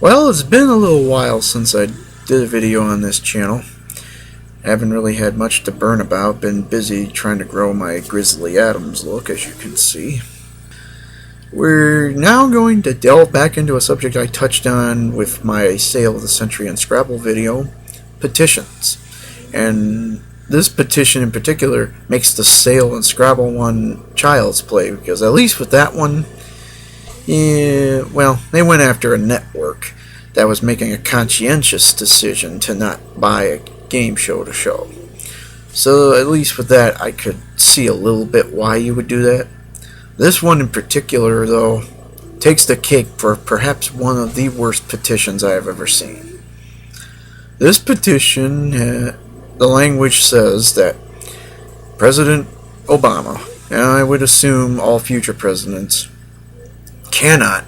Well, it's been a little while since I did a video on this channel. I haven't really had much to burn about. Been busy trying to grow my Grizzly Adams look, as you can see. We're now going to delve back into a subject I touched on with my Sale of the Century and Scrabble video, petitions. And this petition in particular makes the Sale and Scrabble one child's play, because at least with that one, well, they went after a network that was making a conscientious decision to not buy a game show to show. So at least with that, I could see a little bit why you would do that. This one in particular, though, takes the cake for perhaps one of the worst petitions I have ever seen. This petition, the language says that President Obama, and I would assume all future presidents, cannot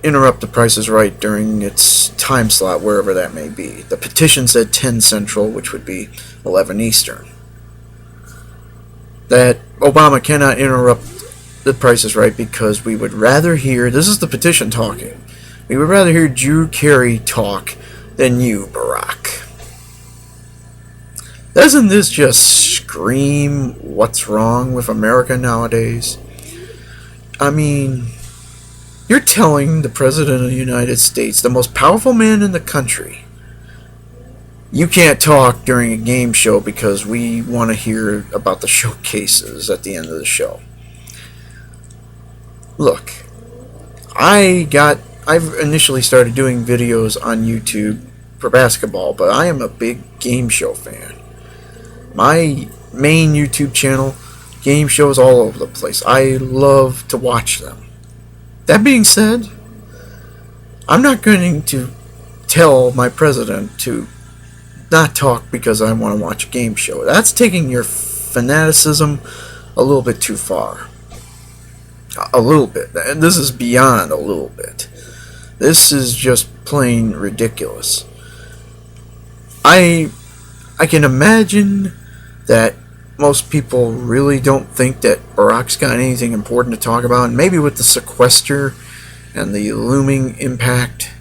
interrupt The Price is Right during its time slot, wherever that may be. The petition said 10 Central, which would be 11 Eastern. That Obama cannot interrupt The Price is Right because we would rather hear, this is the petition talking, we would rather hear Drew Carey talk than you, Barack. Doesn't this just scream what's wrong with America nowadays? I mean, you're telling the President of the United States, the most powerful man in the country, you can't talk during a game show because we want to hear about the showcases at the end of the show. Look, I've initially started doing videos on YouTube for basketball, but I am a big game show fan. My main YouTube channel, game shows all over the place. I love to watch them. That being said, I'm not going to tell my president to not talk because I want to watch a game show. That's taking your fanaticism a little bit too far. A little bit. And this is beyond a little bit. This is just plain ridiculous. I can imagine that most people really don't think that Barack's got anything important to talk about, and maybe with the sequester and the looming impact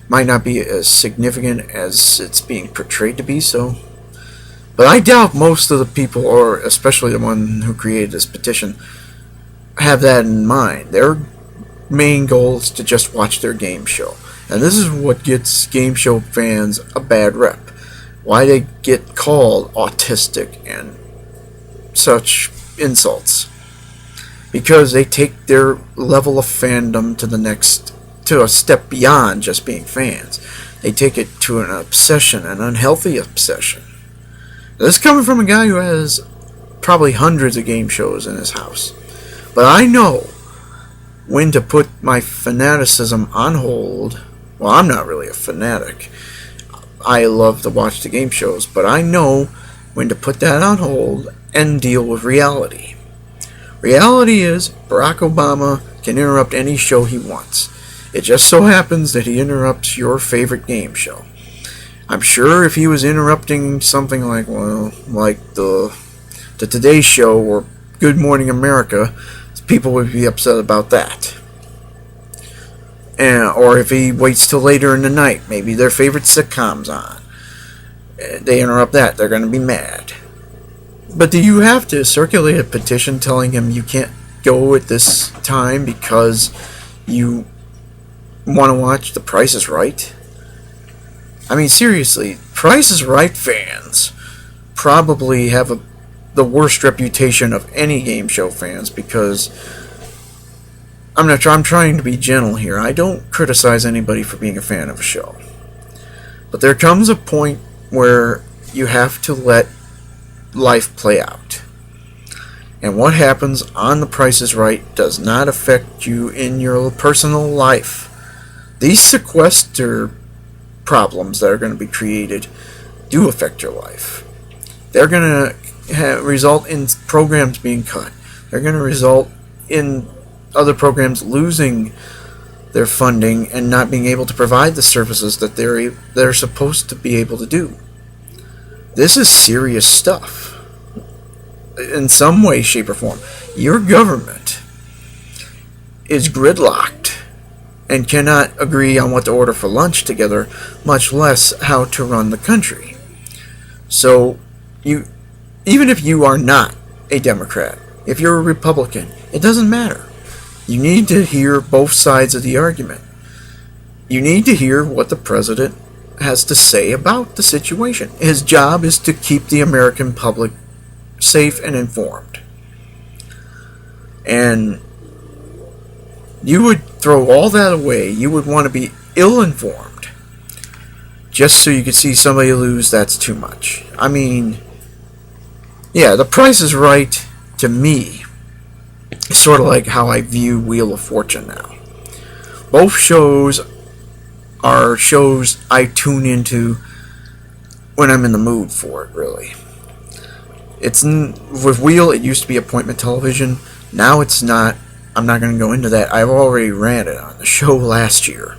might not be as significant as it's being portrayed to be so. But I doubt most of the people, or especially the one who created this petition, have that in mind. Their main goal is to just watch their game show. And this is what gets game show fans a bad rep. Why they get called autistic and such insults, because they take their level of fandom to a step beyond just being fans. They take it to an obsession, an unhealthy obsession. This is coming from a guy who has probably hundreds of game shows in his house, but I know when to put my fanaticism on hold. Well, I'm not really a fanatic. I love to watch the game shows, but I know when to put that on hold and deal with reality. Reality is Barack Obama can interrupt any show he wants. It just so happens that he interrupts your favorite game show. I'm sure if he was interrupting something like, well, like the Today Show or Good Morning America, people would be upset about that. Or if he waits till later in the night, maybe their favorite sitcom's on, they interrupt that, they're going to be mad. But do you have to circulate a petition telling him you can't go at this time because you want to watch The Price is Right? I mean, seriously, Price is Right fans probably have the worst reputation of any game show fans, because I'm trying to be gentle here. I don't criticize anybody for being a fan of a show. But there comes a point where you have to let life play out. And what happens on The Price is Right does not affect you in your personal life. These sequester problems that are going to be created do affect your life. They're going to result in programs being cut. They're going to result in other programs losing their funding and not being able to provide the services that they're supposed to be able to do. This is serious stuff. In some way, shape, or form. Your government is gridlocked and cannot agree on what to order for lunch together, much less how to run the country. So, even if you are not a Democrat, if you're a Republican, it doesn't matter. You need to hear both sides of the argument. You need to hear what the president has to say about the situation. His job is to keep the American public safe and informed. And you would throw all that away. You would want to be ill-informed just so you could see somebody lose. That's too much. I mean, yeah, The Price is Right, to me, is sort of like how I view Wheel of Fortune now. Both shows are shows I tune into when I'm in the mood for it, really. With Wheel, it used to be appointment television. Now it's not. I'm not going to go into that. I've already ran it on the show last year,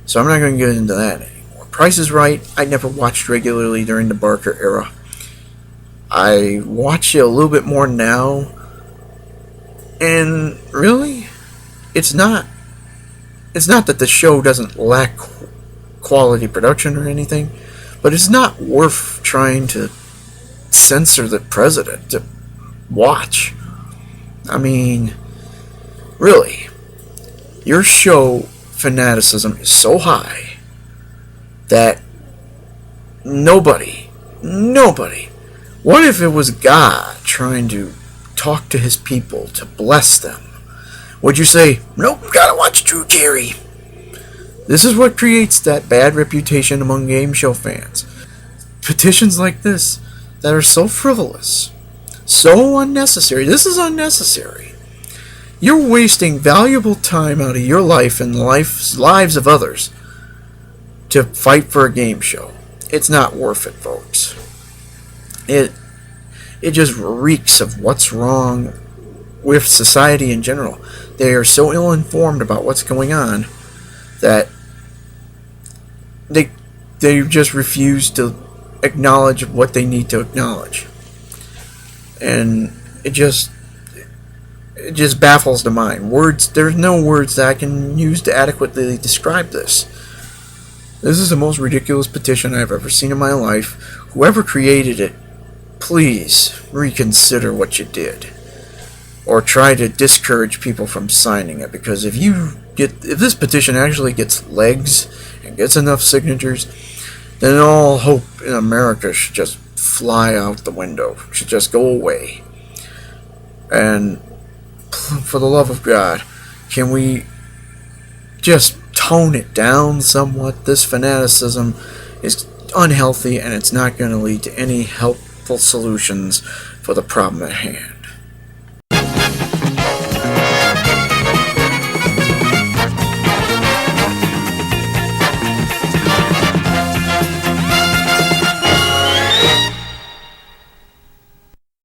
so I'm not going to get into that anymore. Price is Right, I never watched regularly during the Barker era. I watch it a little bit more now, and really, it's not that the show doesn't lack quality production or anything, but it's not worth trying to censor the president to watch. I mean, really, your show fanaticism is so high that nobody, what if it was God trying to talk to his people to bless them? Would you say, nope, gotta watch Drew Carey? This is what creates that bad reputation among game show fans. Petitions like this that are so frivolous, so unnecessary. This is unnecessary. You're wasting valuable time out of your life and the lives of others to fight for a game show. It's not worth it, folks. It just reeks of what's wrong with society in general. They are so ill-informed about what's going on that they just refuse to acknowledge what they need to acknowledge. And it just baffles the mind. There's no words that I can use to adequately describe this. This is the most ridiculous petition I've ever seen in my life. Whoever created it, please reconsider what you did, or try to discourage people from signing it, because if this petition actually gets legs and gets enough signatures, then all hope in America should just fly out the window, should just go away. And for the love of God, can we just tone it down somewhat? This fanaticism is unhealthy, and it's not going to lead to any helpful solutions for the problem at hand.